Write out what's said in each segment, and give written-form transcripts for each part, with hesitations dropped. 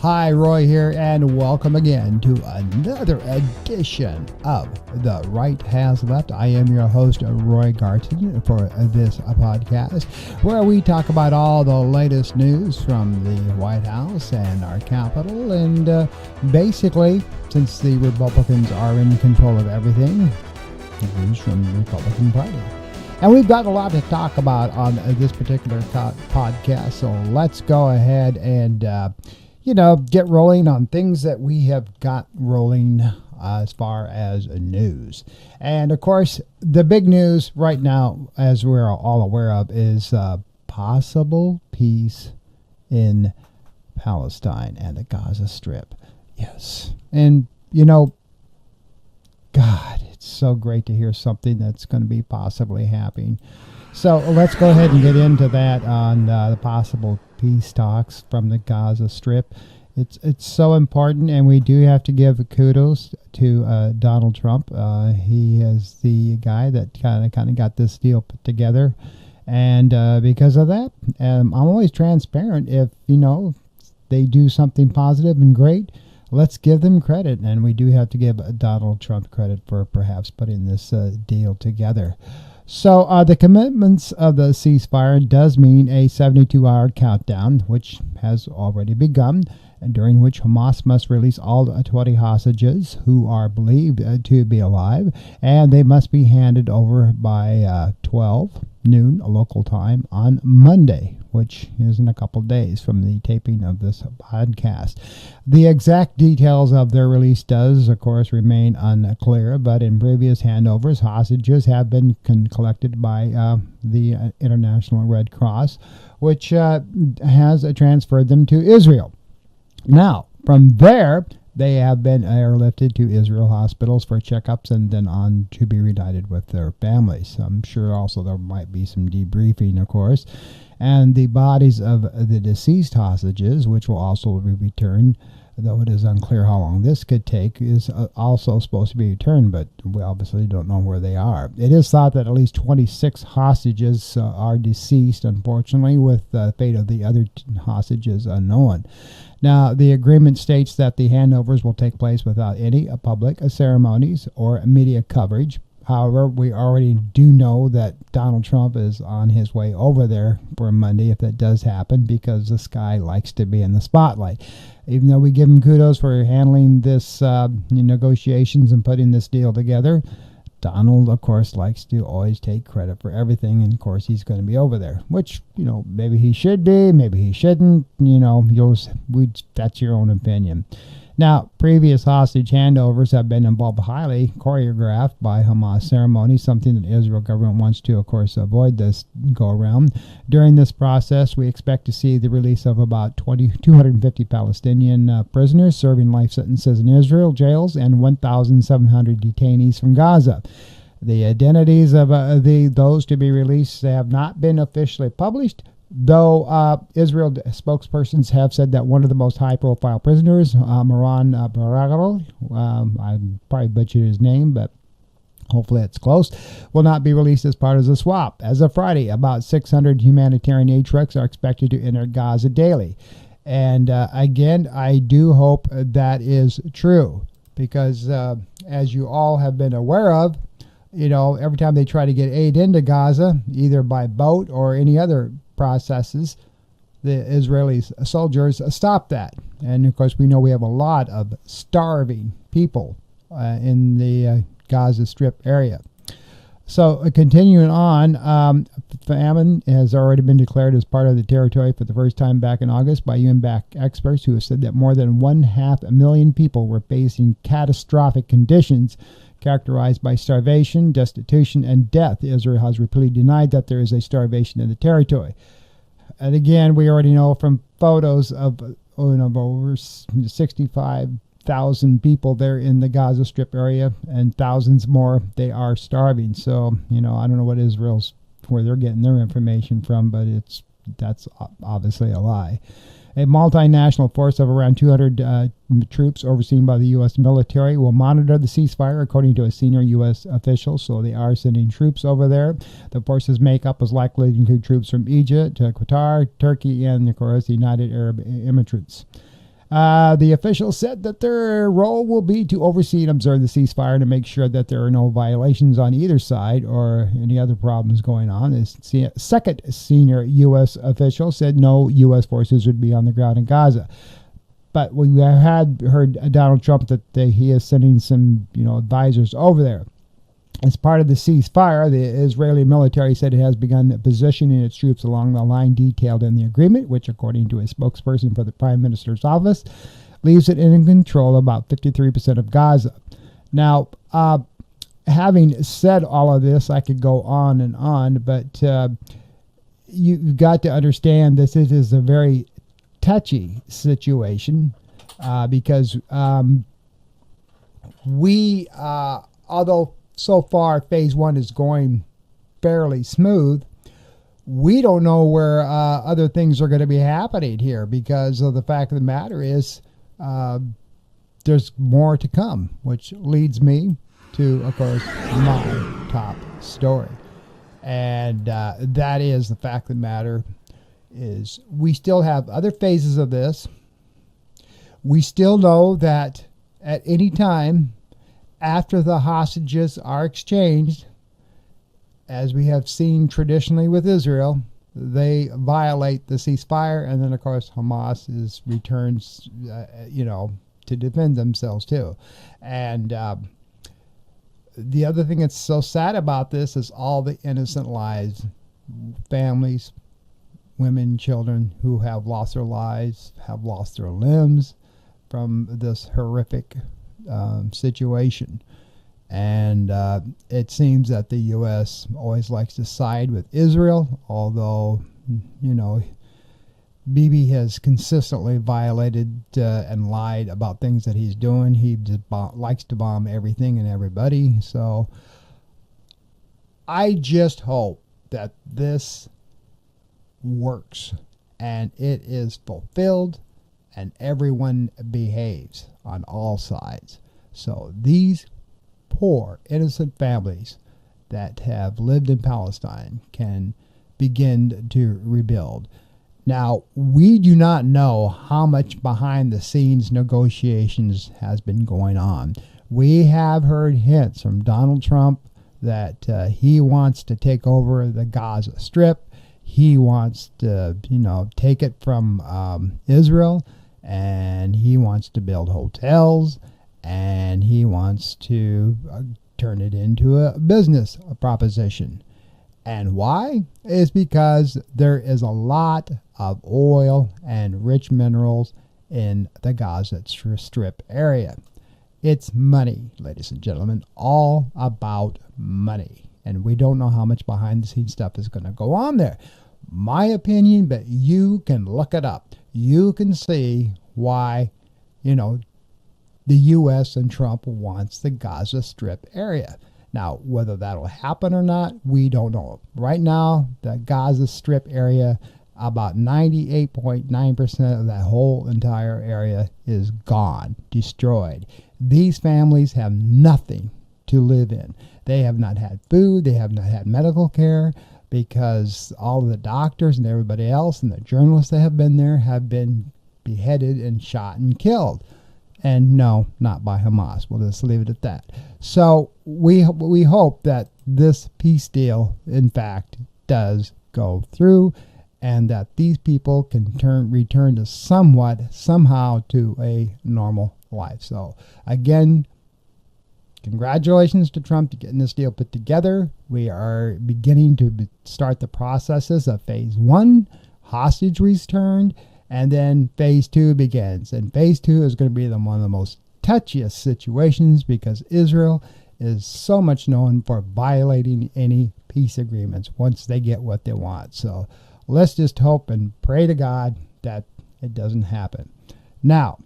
Hi, Roy here, and welcome again to another edition of The Right Has Left. I am your host, Roy Garton, for this podcast, where we talk about all the latest news from the White House and our Capitol, and basically, since the Republicans are in control of everything, news from the Republican Party. And we've got a lot to talk about on this particular podcast, so let's go ahead and get rolling on things that we have got rolling as far as news. And of course, the big news right now, as we're all aware of, is possible peace in Palestine and the Gaza Strip. Yes. And, God, it's so great to hear something that's going to be possibly happening. So let's go ahead and get into that on the possible peace talks from the Gaza Strip. It's so important, and we do have to give kudos to Donald Trump. He is the guy that kind of got this deal put together, and because of that, I'm always transparent. If they do something positive and great, let's give them credit, and we do have to give Donald Trump credit for perhaps putting this deal together. So the commitments of the ceasefire does mean a 72-hour countdown, which has already begun, and during which Hamas must release all 20 hostages who are believed to be alive, and they must be handed over by 12 noon local time on Monday, which is in a couple days from the taping of this podcast. The exact details of their release does, of course, remain unclear, but in previous handovers, hostages have been collected by the International Red Cross, which has transferred them to Israel. Now, from there, they have been airlifted to Israel hospitals for checkups and then on to be reunited with their families. I'm sure also there might be some debriefing, of course. And the bodies of the deceased hostages, which will also be returned, though it is unclear how long this could take, is also supposed to be returned, but we obviously don't know where they are. It is thought that at least 26 hostages are deceased, unfortunately, with the fate of the other hostages unknown. Now, the agreement states that the handovers will take place without any public ceremonies or media coverage. However, we already do know that Donald Trump is on his way over there for Monday if that does happen, because this guy likes to be in the spotlight. Even though we give him kudos for handling this negotiations and putting this deal together, Donald, of course, likes to always take credit for everything, and of course he's going to be over there, which, maybe he should be, maybe he shouldn't, that's your own opinion. Now, previous hostage handovers have been involved highly choreographed by Hamas ceremonies, something that the Israel government wants to, of course, avoid this go-around. During this process, we expect to see the release of about 250 Palestinian prisoners serving life sentences in Israel jails and 1,700 detainees from Gaza. The identities of those to be released have not been officially published, though Israel spokespersons have said that one of the most high-profile prisoners, Moran Baragal, I probably butchered his name, but hopefully it's close, will not be released as part of the swap. As of Friday, about 600 humanitarian aid trucks are expected to enter Gaza daily. And again, I do hope that is true, because as you all have been aware of, every time they try to get aid into Gaza, either by boat or any other processes, the Israeli soldiers stop that. And of course, we know we have a lot of starving people in the Gaza Strip area. So continuing on, famine has already been declared as part of the territory for the first time back in August by UN-backed experts who have said that more than 500,000 people were facing catastrophic conditions characterized by starvation, destitution, and death. Israel has repeatedly denied that there is a starvation in the territory. And again, we already know from photos of over 65,000 people there in the Gaza Strip area, and thousands more, they are starving. So, I don't know where they're getting their information from, but that's obviously a lie. A multinational force of around 200 troops overseen by the U.S. military will monitor the ceasefire, according to a senior U.S. official. So they are sending troops over there. The force's makeup is likely to include troops from Egypt, Qatar, Turkey, and, of course, the United Arab Emirates. The officials said that their role will be to oversee and observe the ceasefire to make sure that there are no violations on either side or any other problems going on. The second senior U.S. official said no U.S. forces would be on the ground in Gaza. But we had heard Donald Trump that he is sending some, advisors over there. As part of the ceasefire, the Israeli military said it has begun positioning its troops along the line detailed in the agreement, which, according to a spokesperson for the Prime Minister's office, leaves it in control of about 53% of Gaza. Now, having said all of this, I could go on, but you've got to understand this is a very touchy situation because although so far phase one is going fairly smooth, we don't know where other things are going to be happening here, because of the fact of the matter is there's more to come, which leads me to, of course, my top story. And that is the fact of the matter is we still have other phases of this. We still know that at any time after the hostages are exchanged, as we have seen traditionally with Israel, they violate the ceasefire, and then of course Hamas returns, to defend themselves too. And the other thing that's so sad about this is all the innocent lives, families, women, children who have lost their lives, have lost their limbs from this horrific situation. And it seems that the U.S. always likes to side with Israel, although, Bibi has consistently violated and lied about things that he's doing. He just likes to bomb everything and everybody. So I just hope that this works and it is fulfilled and everyone behaves on all sides. So these poor innocent families that have lived in Palestine can begin to rebuild. Now, we do not know how much behind the scenes negotiations has been going on. We have heard hints from Donald Trump that he wants to take over the Gaza Strip. He wants to, take it from Israel, and he wants to build hotels, and he wants to turn it into a business proposition. And why? Is because there is a lot of oil and rich minerals in the Gaza Strip area. It's money, ladies and gentlemen, all about money. And we don't know how much behind the scenes stuff is going to go on there. My opinion, but you can look it up. You can see why, the U.S. and Trump wants the Gaza Strip area. Now, whether that'll happen or not, we don't know. Right now, the Gaza Strip area, about 98.9% of that whole entire area is gone, destroyed. These families have nothing to live in. They have not had food. They have not had medical care, because all of the doctors and everybody else and the journalists that have been there have been beheaded and shot and killed. And no, not by Hamas. We'll just leave it at that. So we hope that this peace deal, in fact, does go through, and that these people can return to somehow to a normal life. So again, congratulations to Trump to getting this deal put together. We are beginning to start the processes of phase one, hostage returned, and then phase two begins. And phase two is going to be one of the most touchiest situations, because Israel is so much known for violating any peace agreements once they get what they want. So let's just hope and pray to God that it doesn't happen. Now,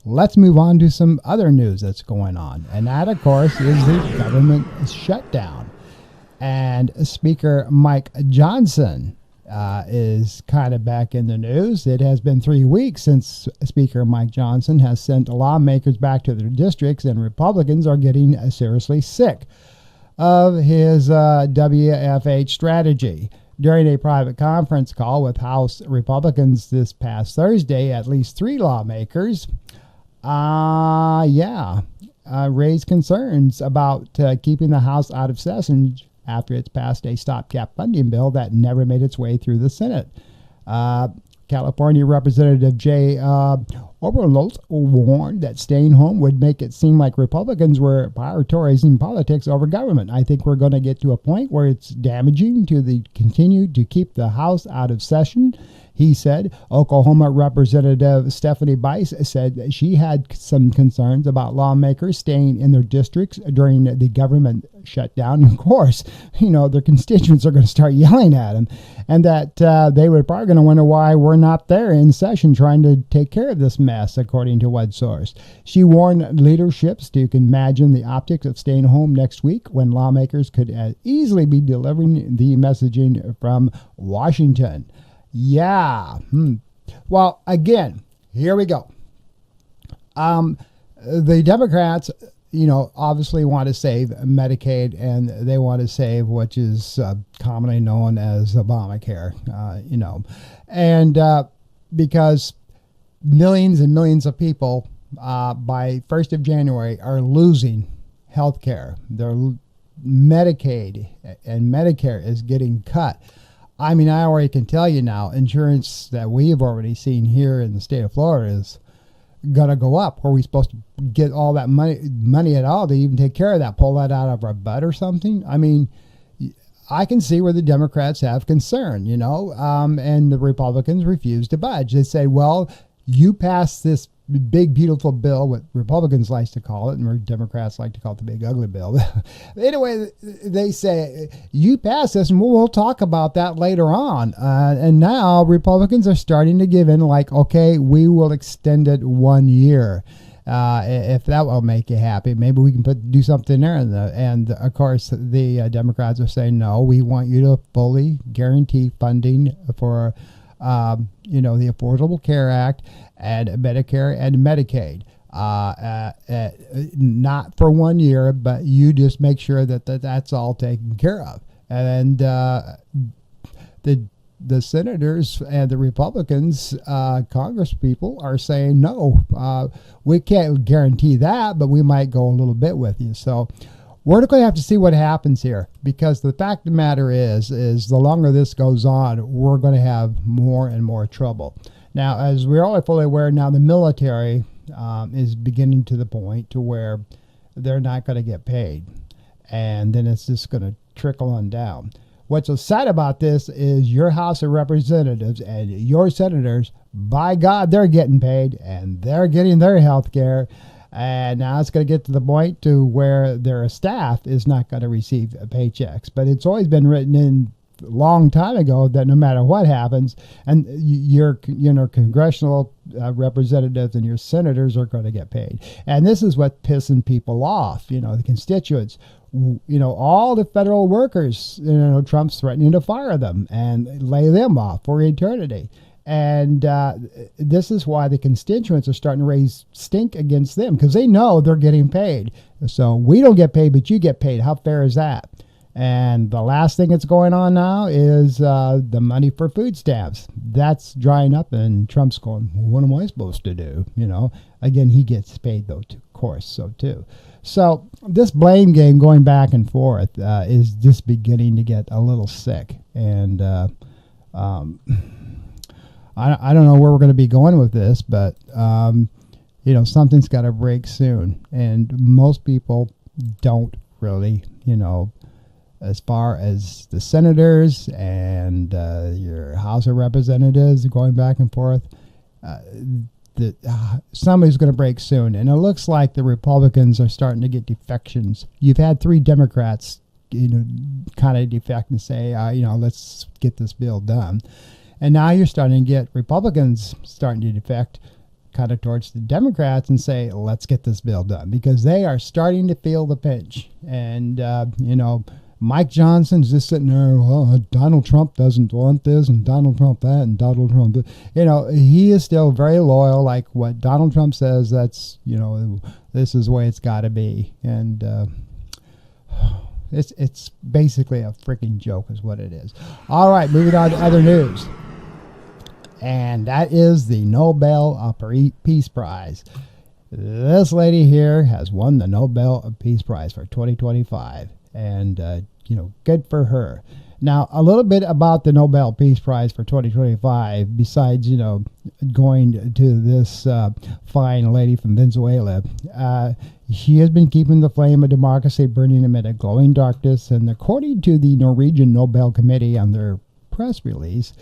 let's move on to some other news that's going on. And that, of course, is the government shutdown. And Speaker Mike Johnson is kind of back in the news. It has been 3 weeks since Speaker Mike Johnson has sent lawmakers back to their districts, and Republicans are getting seriously sick of his WFH strategy. During a private conference call with House Republicans this past Thursday, at least 3 lawmakers, raised concerns about keeping the House out of session after it's passed a stopgap funding bill that never made its way through the Senate. California Representative Jay Oberholtz warned that staying home would make it seem like Republicans were prioritizing politics over government. I think we're going to get to a point where it's damaging to continue to keep the House out of session, he said. Oklahoma Representative Stephanie Bice said she had some concerns about lawmakers staying in their districts during the government shutdown. Of course, their constituents are going to start yelling at them, and that they were probably going to wonder why we're not there in session trying to take care of this mess, according to one source. She warned leaderships to imagine the optics of staying home next week when lawmakers could easily be delivering the messaging from Washington. Yeah. Well, again, here we go. The Democrats, obviously want to save Medicaid, and they want to save what is commonly known as Obamacare, and because millions and millions of people by 1st of January are losing health care. Their Medicaid and Medicare is getting cut. I mean, I already can tell you now, insurance that we have already seen here in the state of Florida is going to go up. Are we supposed to get all that money at all to even take care of that? Pull that out of our butt or something? I mean, I can see where the Democrats have concern, and the Republicans refuse to budge. They say, well, you passed this big, beautiful bill, what Republicans like to call it, and Democrats like to call it the big, ugly bill. Anyway, they say, you passed this, and we'll talk about that later on. And now Republicans are starting to give in, like, okay, we will extend it 1 year. If that will make you happy, maybe we can do something there. And of course, the Democrats are saying, no, we want you to fully guarantee funding for the Affordable Care Act and Medicare and Medicaid. Not for 1 year, but you just make sure that's all taken care of. And the senators and the Republicans, Congress people, are saying, no, we can't guarantee that, but we might go a little bit with you. So we're going to have to see what happens here, because the fact of the matter is the longer this goes on, we're going to have more and more trouble. Now, as we're all fully aware now, the military is beginning to the point to where they're not going to get paid, and then it's just going to trickle on down. What's so sad about this is your House of Representatives and your senators, by God, they're getting paid, and they're getting their health care. And now it's going to get to the point to where their staff is not going to receive paychecks. But it's always been written in a long time ago that no matter what happens, and your congressional representatives and your senators are going to get paid. And this is what pissing people off, the constituents. All the federal workers, Trump's threatening to fire them and lay them off for eternity. And this is why the constituents are starting to raise stink against them, because they know they're getting paid. So we don't get paid, but you get paid. How fair is that? And the last thing that's going on now is the money for food stamps. That's drying up, and Trump's going, well, what am I supposed to do? Again, he gets paid, though, of course, so too. So this blame game going back and forth is just beginning to get a little sick. And I don't know where we're going to be going with this, but, something's got to break soon. And most people don't really, as far as the senators and your House of Representatives going back and forth, somebody's going to break soon. And it looks like the Republicans are starting to get defections. You've had 3 Democrats, kind of defect and say, let's get this bill done. And now you're starting to get Republicans starting to defect kind of towards the Democrats and say, let's get this bill done, because they are starting to feel the pinch. And, Mike Johnson's just sitting there, well, Donald Trump doesn't want this, and Donald Trump that, and Donald Trump. He is still very loyal. Like what Donald Trump says, that's, this is the way it's got to be. And It's basically a freaking joke is what it is. All right, moving on to other news. And that is the Nobel Peace Prize. This lady here has won the Nobel Peace Prize for 2025. And, good for her. Now, a little bit about the Nobel Peace Prize for 2025, besides, going to this fine lady from Venezuela. She has been keeping the flame of democracy burning amid a glowing darkness, and according to the Norwegian Nobel Committee on their press release,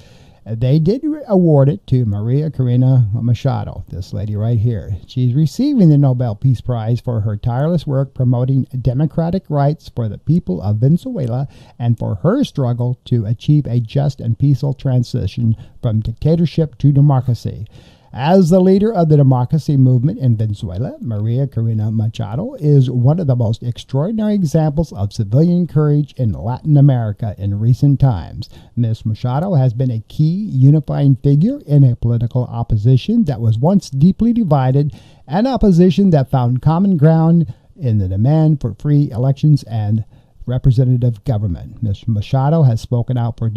they did award it to Maria Corina Machado, this lady right here. She's receiving the Nobel Peace Prize for her tireless work promoting democratic rights for the people of Venezuela and for her struggle to achieve a just and peaceful transition from dictatorship to democracy. As the leader of the democracy movement in Venezuela, Maria Corina Machado is one of the most extraordinary examples of civilian courage in Latin America in recent times. Ms. Machado has been a key unifying figure in a political opposition that was once deeply divided, an opposition that found common ground in the demand for free elections and representative government. Ms. Machado has spoken out for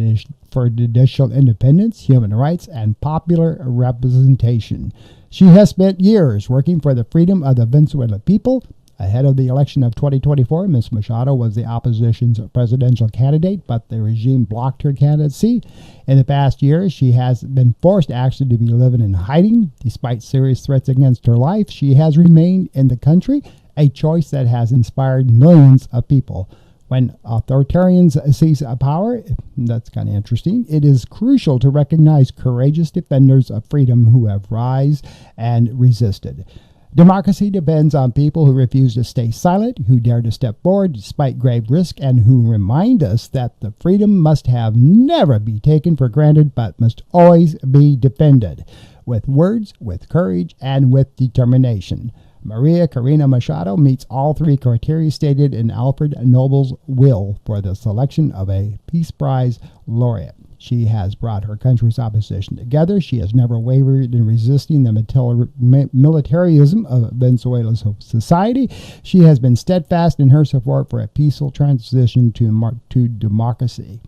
judicial independence, human rights, and popular representation. She has spent years working for the freedom of the Venezuelan people. Ahead of the election of 2024, Ms. Machado was the opposition's presidential candidate, but the regime blocked her candidacy. In the past year, she has been forced actually to be living in hiding. Despite serious threats against her life, she has remained in the country, a choice that has inspired millions of people. When authoritarians seize power, that's kind of interesting, it is crucial to recognize courageous defenders of freedom who have risen and resisted. Democracy depends on people who refuse to stay silent, who dare to step forward despite grave risk, and who remind us that the freedom must have never be taken for granted but must always be defended, with words, with courage, and with determination. Maria Corina Machado meets all three criteria stated in Alfred Nobel's will for the selection of a Peace Prize laureate. She has brought her country's opposition together. She has never wavered in resisting the militarism of Venezuela's society. She has been steadfast in her support for a peaceful transition to democracy.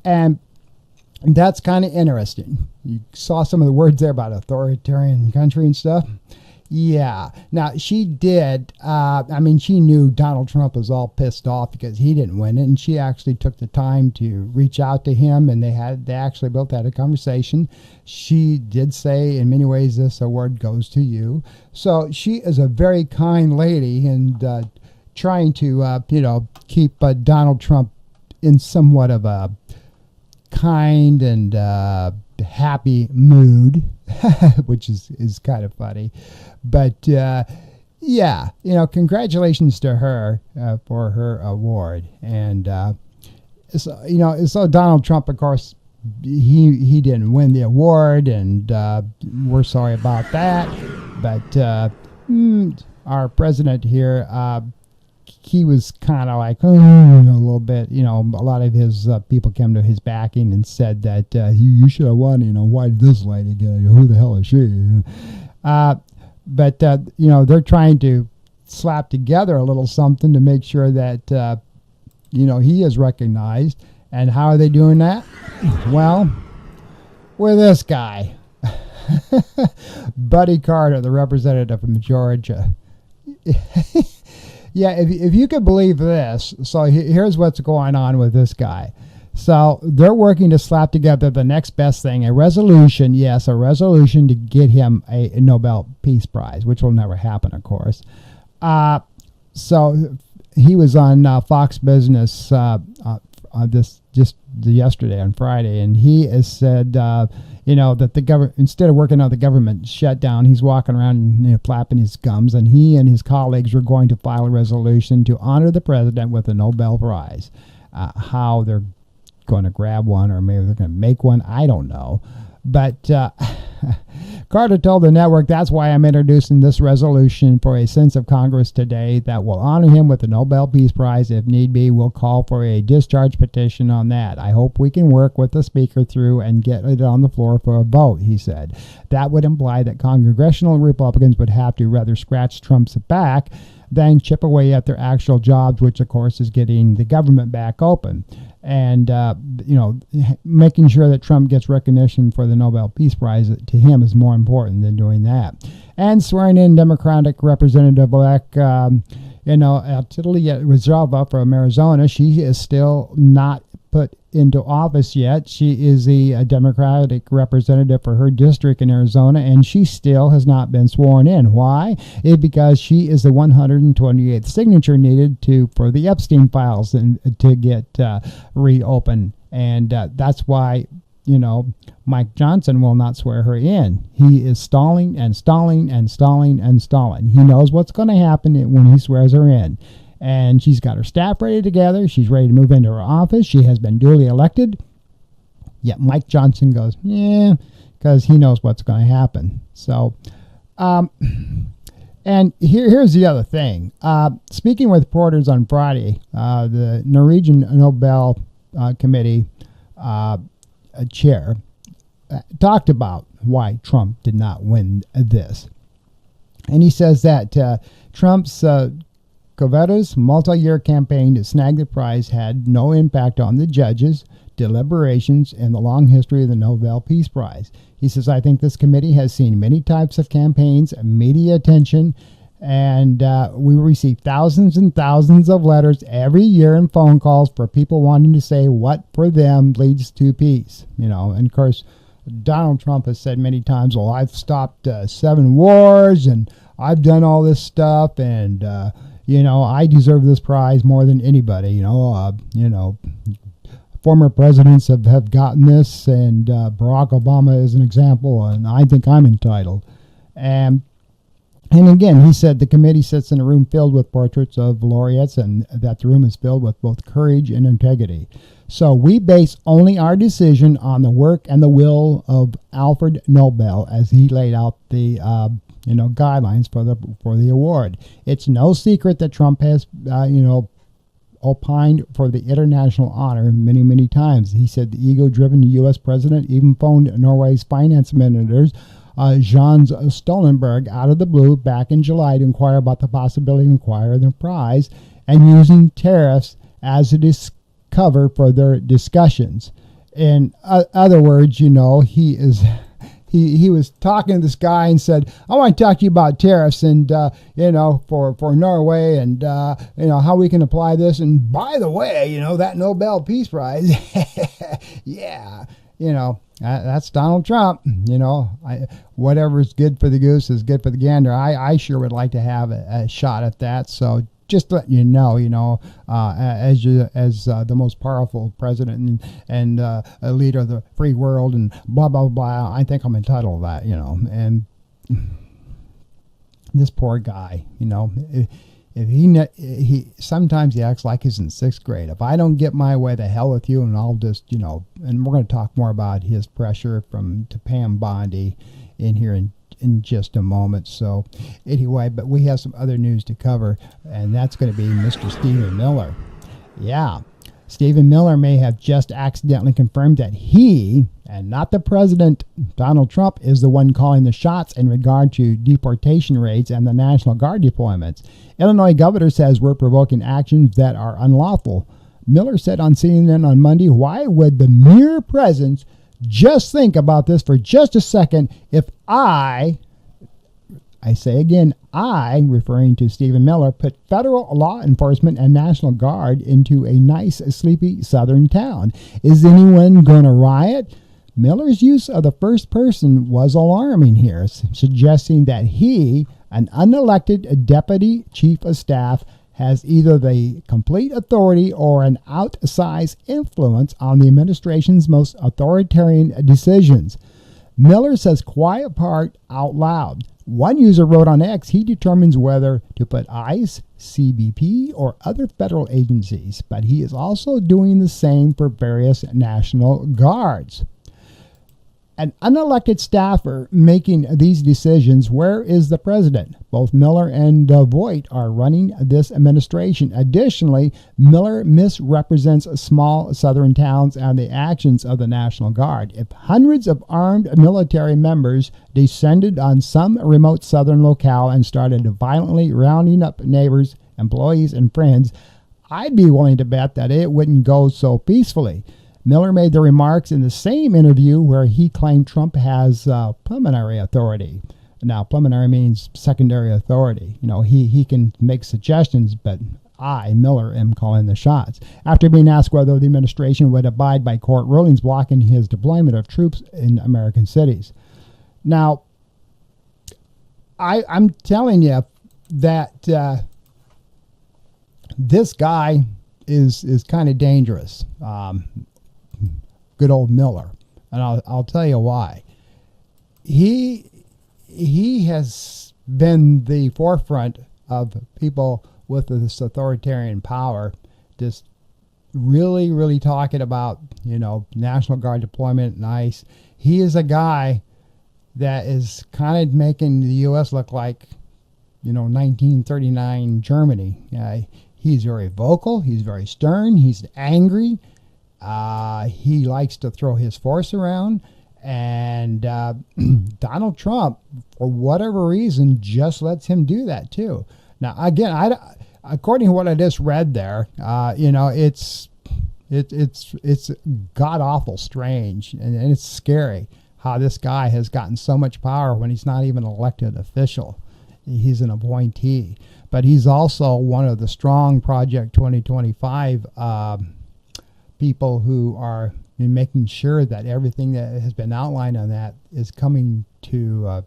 And that's kind of interesting. You saw some of the words there about authoritarian country and stuff. Yeah. Now, she did. She knew Donald Trump was all pissed off because he didn't win it, and she actually took the time to reach out to him, and they actually both had a conversation. She did say, in many ways, this award goes to you. So she is a very kind lady, and trying to, keep Donald Trump in somewhat of a kind and happy mood, which is kind of funny. But congratulations to her for her award. And so Donald Trump, of course, he didn't win the award, and we're sorry about that. But our president here, he was kind of like, a little bit, a lot of his people came to his backing and said that you should have won, why did this lady get it? Who the hell is she? But they're trying to slap together a little something to make sure that, he is recognized. And how are they doing that? Well, with this guy, Buddy Carter, the representative from Georgia. Yeah, if you could believe this, so here's what's going on with this guy. So they're working to slap together the next best thing, a resolution to get him a Nobel Peace Prize, which will never happen, of course. So he was on Fox Business yesterday on Friday, and he has said, that the government, instead of working on the government shutdown, he's walking around flapping his gums, and he and his colleagues are going to file a resolution to honor the president with a Nobel Prize. How they're going to grab one, or maybe they're going to make one, I don't know. But Carter told the network, that's why I'm introducing this resolution for a sense of Congress today that will honor him with the Nobel Peace Prize. If need be, we'll call for a discharge petition on that. I hope we can work with the speaker through and get it on the floor for a vote, he said. That would imply that congressional Republicans would have to rather scratch Trump's back than chip away at their actual jobs, which of course is getting the government back open. And, making sure that Trump gets recognition for the Nobel Peace Prize to him is more important than doing that. And swearing in Democratic Representative-elect, Latitia Reserva from Arizona. She is still not put into office yet. She is the Democratic representative for her district in Arizona, and she still has not been sworn in. Why? Because she is the 128th signature needed for the Epstein files to get reopened, and that's why Mike Johnson will not swear her in. He is stalling and stalling and stalling and stalling. He knows what's going to happen when he swears her in. And she's got her staff ready together. She's ready to move into her office. She has been duly elected. Yet Mike Johnson goes, yeah, because he knows what's going to happen. So, and here's the other thing. Speaking with reporters on Friday, the Norwegian Nobel Committee chair talked about why Trump did not win this. And he says that Trump's Covetous multi-year campaign to snag the prize had no impact on the judges, deliberations, and the long history of the Nobel Peace Prize. He says, I think this committee has seen many types of campaigns, media attention, and we receive thousands and thousands of letters every year and phone calls for people wanting to say what for them leads to peace. And of course, Donald Trump has said many times, well, I've stopped 7 wars and I've done all this stuff, and I deserve this prize more than anybody. Former presidents have gotten this, and Barack Obama is an example, and I think I'm entitled. And again, he said the committee sits in a room filled with portraits of laureates, and that the room is filled with both courage and integrity. So we base only our decision on the work and the will of Alfred Nobel as he laid out the guidelines for the award. It's no secret that Trump has opined for the international honor many, many times. He said the ego-driven U.S. president even phoned Norway's finance ministers Jens Stoltenberg out of the blue back in July to inquire about the possibility of acquiring the prize and using tariffs as a cover for their discussions. In other words, he was talking to this guy and said, I want to talk to you about tariffs and, for Norway and, how we can apply this. And by the way, that Nobel Peace Prize, yeah, that's Donald Trump. Whatever's good for the goose is good for the gander. I sure would like to have a shot at that. So just to let you know, as the most powerful president and a leader of the free world and blah, blah, blah, I think I'm entitled to that, And this poor guy, if he sometimes he acts like he's in 6th grade. If I don't get my way, the hell with you, and I'll just, and we're going to talk more about his pressure to Pam Bondi in here in just a moment. So anyway, but we have some other news to cover, and that's going to be Mr. Stephen Miller. Yeah, Stephen Miller may have just accidentally confirmed that he, and not the president, Donald Trump, is the one calling the shots in regard to deportation rates and the National Guard deployments. Illinois governor says we're provoking actions that are unlawful. Miller said on CNN on Monday, why would the mere presence just think about this for just a second if I say again, I, referring to Stephen Miller, put federal law enforcement and National Guard into a nice, sleepy southern town. Is anyone going to riot? Miller's use of the first person was alarming here, suggesting that he, an unelected deputy chief of staff, has either the complete authority or an outsized influence on the administration's most authoritarian decisions. Miller says quiet part out loud. One user wrote on X he determines whether to put ICE, CBP, or other federal agencies, but he is also doing the same for various National Guards. An unelected staffer making these decisions. Where is the president? Both Miller and Voigt are running this administration. Additionally, Miller misrepresents small southern towns and the actions of the National Guard. If hundreds of armed military members descended on some remote southern locale and started violently rounding up neighbors, employees, and friends, I'd be willing to bet that it wouldn't go so peacefully. Miller made the remarks in the same interview where he claimed Trump has pulmonary authority. Now, pulmonary means secondary authority. You know, he can make suggestions, but I, Miller, am calling the shots. After being asked whether the administration would abide by court rulings blocking his deployment of troops in American cities. Now, I'm telling you that this guy is kind of dangerous. Good old Miller, and I'll tell you why. He has been the forefront of people with this authoritarian power, just really talking about, you know, National Guard deployment and ICE. He is a guy that is kind of making the U.S. look like, you know, 1939 Germany. He's very vocal. He's very stern. He's angry. He likes to throw his force around, and Donald Trump, for whatever reason, just lets him do that too. Now, again, according to what I just read there, you know, it's god awful strange, and it's scary how this guy has gotten so much power when he's not even an elected official. He's an appointee, but he's also one of the strong Project 2025 people who are making sure that everything that has been outlined on that is coming to,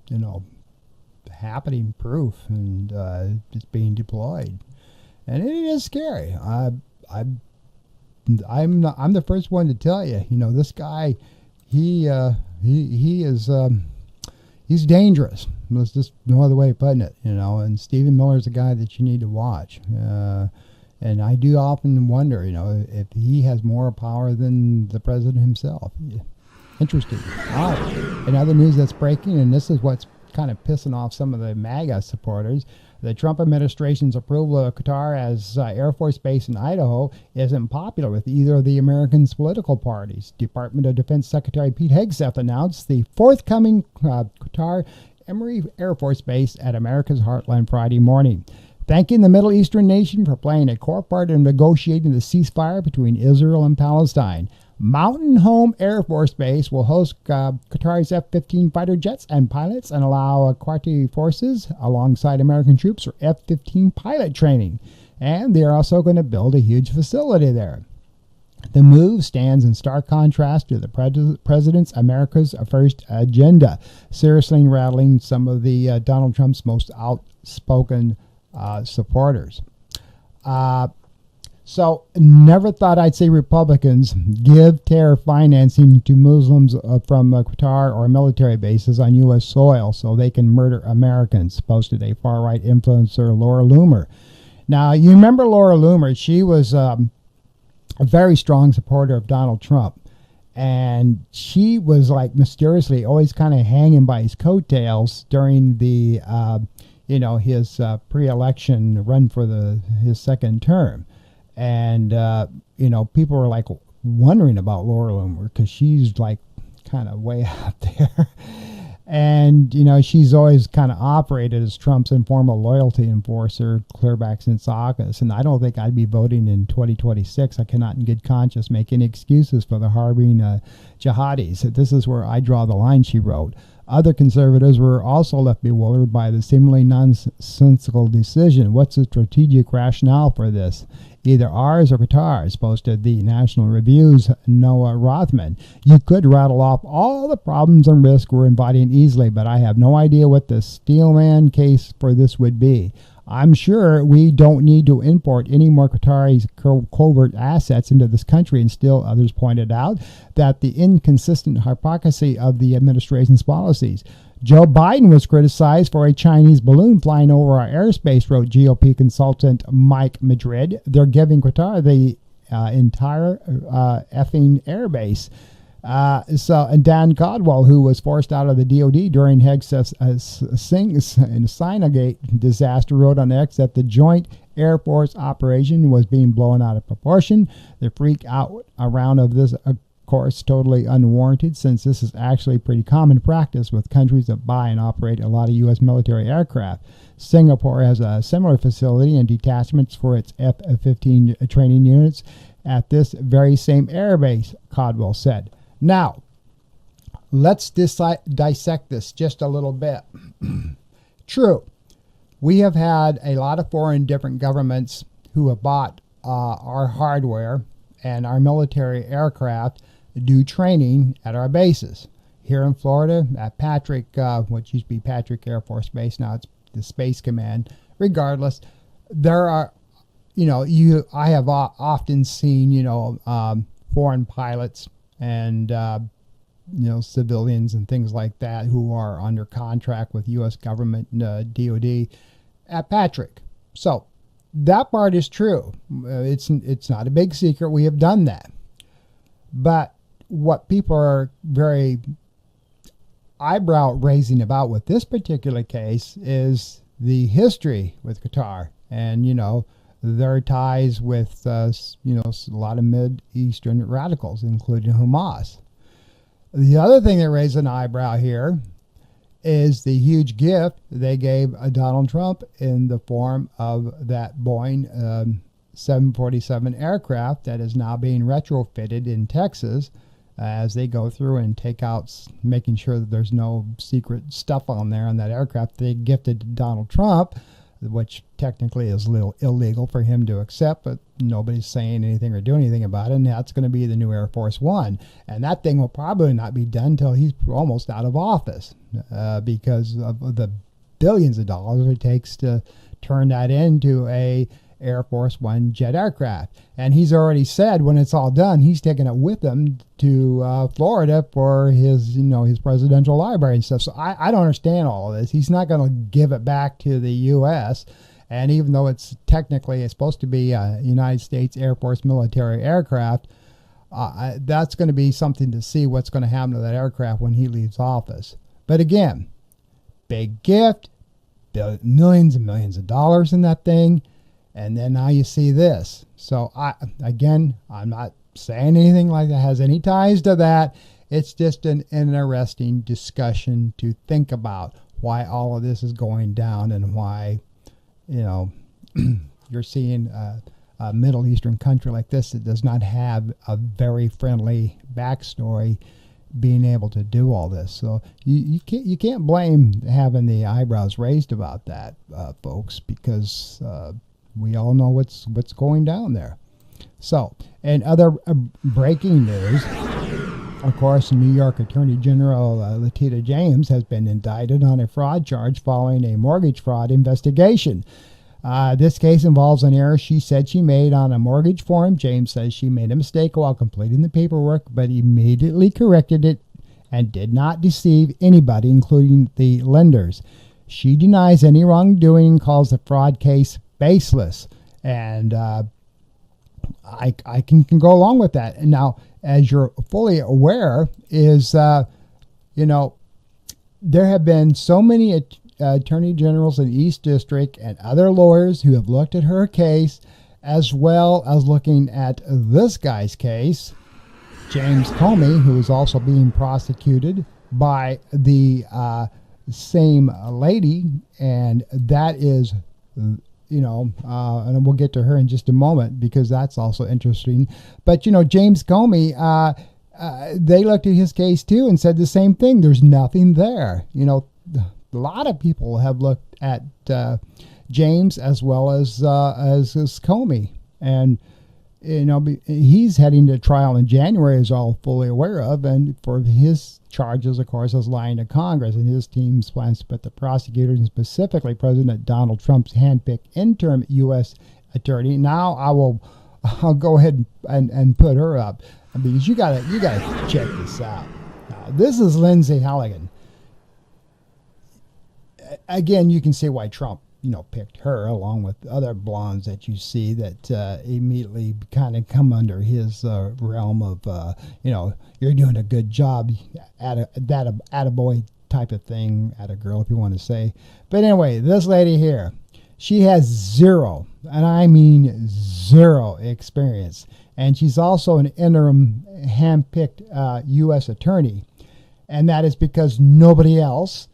you know, happening proof, and it's being deployed, and it is scary. I'm the first one to tell you, you know, this guy, he is he's dangerous. There's just no other way of putting it, you know. And Stephen Miller's a guy that you need to watch. And I do often wonder, you know, if he has more power than the president himself. Yeah. Interesting. All right. In other news that's breaking, and this is what's kind of pissing off some of the MAGA supporters, the Trump administration's approval of Qatar as Air Force Base in Idaho isn't popular with either of the Americans' political parties. Department of Defense Secretary Pete Hegseth announced the forthcoming Qatar Emery Air Force Base at America's Heartland Friday morning, thanking the Middle Eastern nation for playing a core part in negotiating the ceasefire between Israel and Palestine. Mountain Home Air Force Base will host Qatar's F-15 fighter jets and pilots and allow Qatari forces alongside American troops for F-15 pilot training. And they're also going to build a huge facility there. The move stands in stark contrast to the president's America's First agenda, seriously rattling some of the Donald Trump's most outspoken supporters. So never thought I'd say Republicans give terror financing to Muslims from Qatar or military bases on U.S. soil so they can murder Americans, posted a far-right influencer, Laura Loomer. Now, you remember Laura Loomer. She was a very strong supporter of Donald Trump. And she was like mysteriously always kind of hanging by his coattails during the, you know, his pre-election run for his second term. And, you know, people were like wondering about Laura Loomer because she's like kind of way out there. And, you know, she's always kind of operated as Trump's informal loyalty enforcer clear back since August. And I don't think I'd be voting in 2026. I cannot in good conscience make any excuses for the harboring jihadis. This is where I draw the line, she wrote. Other conservatives were also left bewildered by the seemingly nonsensical decision. What's the strategic rationale for this? Either ours or Qatar's, posted the National Review's Noah Rothman. You could rattle off all the problems and risks we're inviting easily, but I have no idea what the steelman case for this would be. I'm sure we don't need to import any more Qatari covert assets into this country, and still others pointed out that the inconsistent hypocrisy of the administration's policies. Joe Biden was criticized for a Chinese balloon flying over our airspace, wrote GOP consultant Mike Madrid. They're giving Qatar the entire effing airbase. And Dan Caldwell, who was forced out of the DOD during Hex's Sinagate disaster, wrote on X that the joint Air Force operation was being blown out of proportion. The freak out around of this, of course, totally unwarranted, since this is actually pretty common practice with countries that buy and operate a lot of U.S. military aircraft. Singapore has a similar facility and detachments for its F-15 training units at this very same airbase, Caldwell said. Now, let's dissect this just a little bit. True, we have had a lot of foreign different governments who have bought our hardware and our military aircraft do training at our bases. Here in Florida, at Patrick, what used to be Patrick Air Force Base, now it's the Space Command. Regardless, there are, I have often seen, foreign pilots and civilians and things like that who are under contract with U.S. government, DOD, at Patrick. So that part is true. It's not a big secret. We have done that. But what people are very eyebrow raising about with this particular case is the history with Qatar and, their ties with, a lot of Mid-Eastern radicals, including Hamas. The other thing that raised an eyebrow here is the huge gift they gave Donald Trump in the form of that Boeing 747 aircraft that is now being retrofitted in Texas as they go through and take out, making sure that there's no secret stuff on there on that aircraft they gifted to Donald Trump, which technically is a little illegal for him to accept, but nobody's saying anything or doing anything about it, and that's going to be the new Air Force One. And that thing will probably not be done until he's almost out of office because of the billions of dollars it takes to turn that into a Air Force One jet aircraft. And he's already said when it's all done, he's taking it with him to Florida for his, his presidential library and stuff. So I don't understand all of this. He's not going to give it back to the U.S. And even though it's supposed to be a United States Air Force military aircraft, that's going to be something to see what's going to happen to that aircraft when he leaves office. But again, big gift, millions and millions of dollars in that thing. And then now you see this. So I'm not saying anything like that has any ties to that. It's just an interesting discussion to think about why all of this is going down and why, you're seeing a Middle Eastern country like this that does not have a very friendly backstory being able to do all this. So you can't blame having the eyebrows raised about that, folks, because we all know what's going down there. So, and other breaking news, of course, New York Attorney General Latitia James has been indicted on a fraud charge following a mortgage fraud investigation. This case involves an error she said she made on a mortgage form. James says she made a mistake while completing the paperwork, but immediately corrected it and did not deceive anybody, including the lenders. She denies any wrongdoing and calls the fraud case baseless. And I can go along with that. And now, as you're fully aware, is, there have been so many attorney generals in East District and other lawyers who have looked at her case, as well as looking at this guy's case, James Comey, who is also being prosecuted by the same lady. And that is, and we'll get to her in just a moment because that's also interesting. But, James Comey, they looked at his case too and said the same thing. There's nothing there. A lot of people have looked at James as well as Comey. And, he's heading to trial in January, as all fully aware of. And for his charges, of course, is lying to Congress. And his team's plans to put the prosecutors, and specifically President Donald Trump's handpicked interim U.S. attorney. Now I'll go ahead and put her up because you gotta check this out. This is Lindsay Halligan. Again, you can see why Trump picked her along with other blondes that you see that immediately kind of come under his realm of, you're doing a good job at a boy type of thing, at a girl if you want to say. But anyway, this lady here, she has zero, and I mean zero experience. And she's also an interim hand-picked U.S. attorney. And that is because nobody else,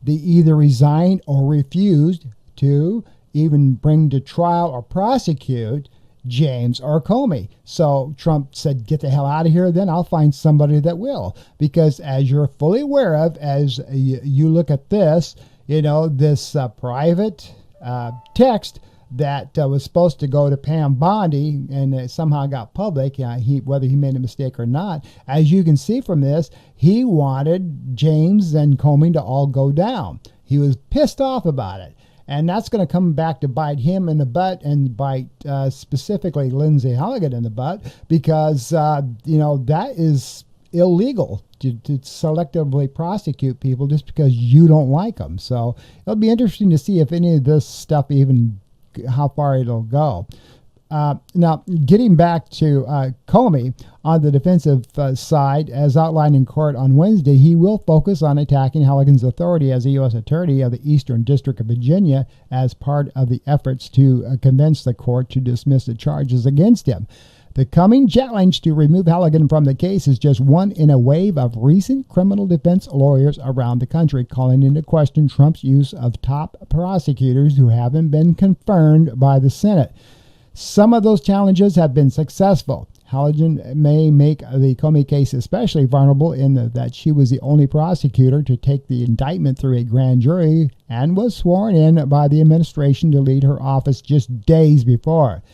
they either resigned or refused to even bring to trial or prosecute James or Comey. So Trump said, get the hell out of here, then I'll find somebody that will. Because as you're fully aware of, as you look at this, this private text that was supposed to go to Pam Bondi and it somehow got public, whether he made a mistake or not, as you can see from this, he wanted James and Comey to all go down. He was pissed off about it. And that's going to come back to bite him in the butt and bite specifically Lindsay Halligan in the butt because, that is illegal to selectively prosecute people just because you don't like them. So it'll be interesting to see if any of this stuff how far it'll go. Now, getting back to Comey, on the defensive side, as outlined in court on Wednesday, he will focus on attacking Halligan's authority as a U.S. attorney of the Eastern District of Virginia as part of the efforts to convince the court to dismiss the charges against him. The coming challenge to remove Halligan from the case is just one in a wave of recent criminal defense lawyers around the country calling into question Trump's use of top prosecutors who haven't been confirmed by the Senate. Some of those challenges have been successful. Halligan may make the Comey case especially vulnerable in that she was the only prosecutor to take the indictment through a grand jury and was sworn in by the administration to lead her office just days before.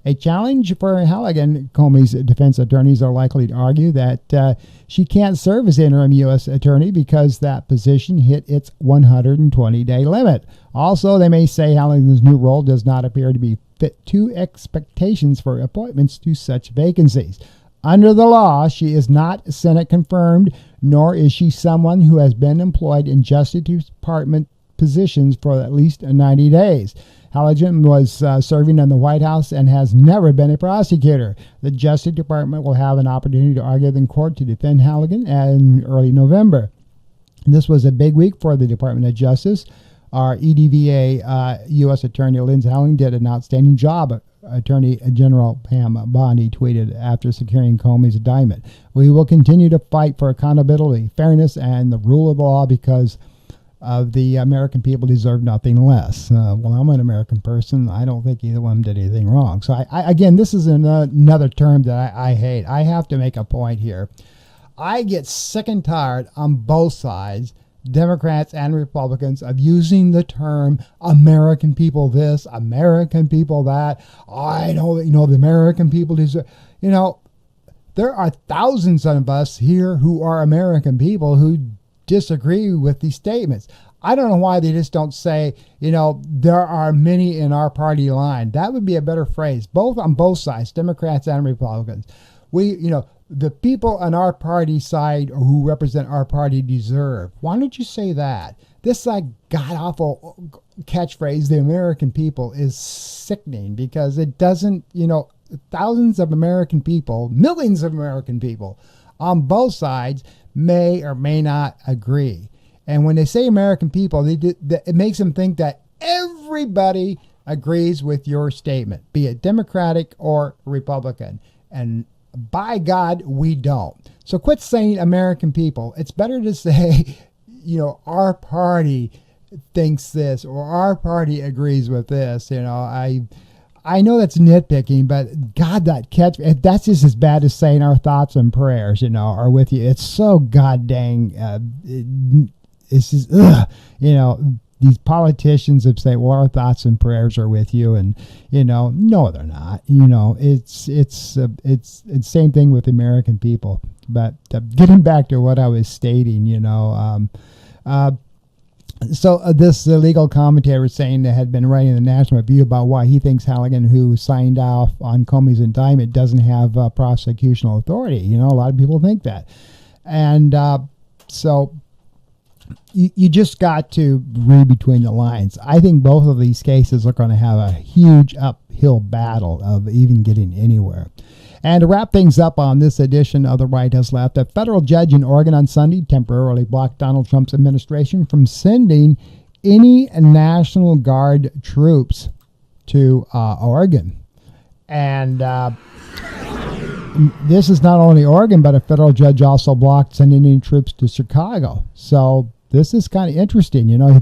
A challenge for Halligan, Comey's defense attorneys are likely to argue that she can't serve as interim U.S. attorney because that position hit its 120-day limit. Also, they may say Halligan's new role does not appear to be fit to expectations for appointments to such vacancies. Under the law, she is not Senate confirmed, nor is she someone who has been employed in Justice Department positions for at least 90 days. Halligan was serving in the White House and has never been a prosecutor. The Justice Department will have an opportunity to argue in court to defend Halligan in early November. This was a big week for the Department of Justice. Our EDVA U.S. Attorney Lindsay Halligan did an outstanding job. Attorney General Pam Bondi tweeted after securing Comey's indictment. We will continue to fight for accountability, fairness, and the rule of law because of the American people deserve nothing less. Well, I'm an American person. I don't think either one did anything wrong. So, again, this is another term that I hate. I have to make a point here. I get sick and tired on both sides, Democrats and Republicans, of using the term American people this, American people that. I know that, the American people deserve, there are thousands of us here who are American people who disagree with these statements. I don't know why they just don't say, there are many in our party line. That would be a better phrase, on both sides, Democrats and Republicans. The people on our party side or who represent our party deserve. Why don't you say that? This god-awful catchphrase, the American people, is sickening because it doesn't, thousands of American people, millions of American people on both sides may or may not agree. And when they say American people, it makes them think that everybody agrees with your statement, be it Democratic or Republican. And by God, we don't. So quit saying American people. It's better to say, our party thinks this or our party agrees with this. I know that's nitpicking, but God, that's just as bad as saying our thoughts and prayers, are with you. It's so god dang, it's just, these politicians that say, well, our thoughts and prayers are with you. And, no, they're not. It's same thing with American people. But getting back to what I was stating, So this legal commentator was saying that had been writing the National Review about why he thinks Halligan, who signed off on Comey's indictment, doesn't have prosecutional authority. A lot of people think that. And so you just got to read between the lines. I think both of these cases are going to have a huge uphill battle of even getting anywhere. And to wrap things up on this edition of The Right Has Left, a federal judge in Oregon on Sunday temporarily blocked Donald Trump's administration from sending any National Guard troops to Oregon. And this is not only Oregon, but a federal judge also blocked sending any troops to Chicago. So this is kind of interesting. You know,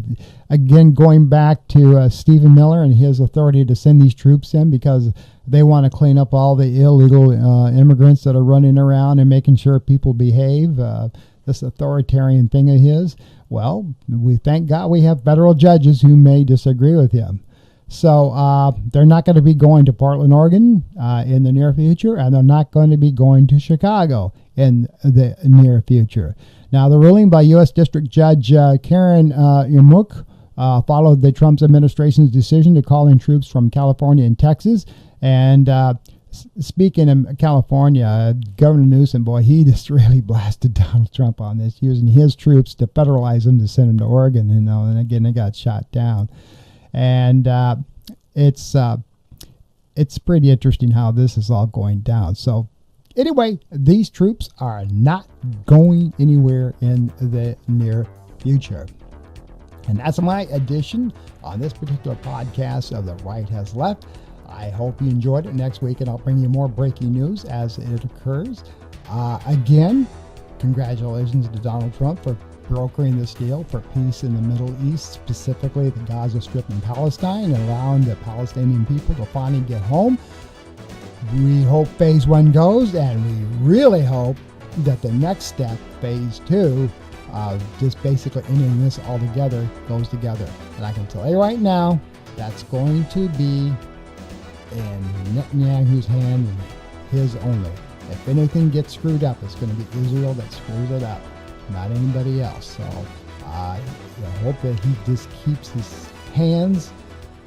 again, going back to Stephen Miller and his authority to send these troops in because they want to clean up all the illegal immigrants that are running around and making sure people behave, this authoritarian thing of his. Well, we thank God we have federal judges who may disagree with him. So they're not going to be going to Portland, Oregon in the near future, and they're not going to be going to Chicago in the near future. Now, the ruling by U.S. District Judge Karen Yamuk followed the Trump administration's decision to call in troops from California and Texas. And speaking of California, Governor Newsom, boy, he just really blasted Donald Trump on this, using his troops to federalize them to send them to Oregon, you know, and again, they got shot down. And it's pretty interesting how this is all going down. So anyway, these troops are not going anywhere in the near future. And that's my edition on this particular podcast of The Right Has Left. I hope you enjoyed it. Next week, and I'll bring you more breaking news as it occurs. Again, congratulations to Donald Trump for brokering this deal for peace in the Middle East, specifically the Gaza Strip and Palestine, and allowing the Palestinian people to finally get home. We hope phase 1 goes, and we really hope that the next step, phase 2, just basically ending this all together, goes together. And I can tell you right now, that's going to be in Netanyahu's hand and his only. If anything gets screwed up, it's going to be Israel that screws it up, not anybody else. So I hope that he just keeps his hands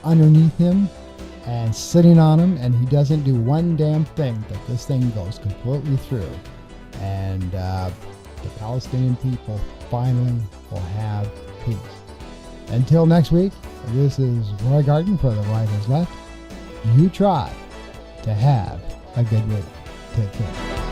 underneath him and sitting on him, and he doesn't do one damn thing, that this thing goes completely through. And the Palestinian people finally will have peace. Until next week, this is Roy Garden for The Right Has Left. You try to have a good week. Take care.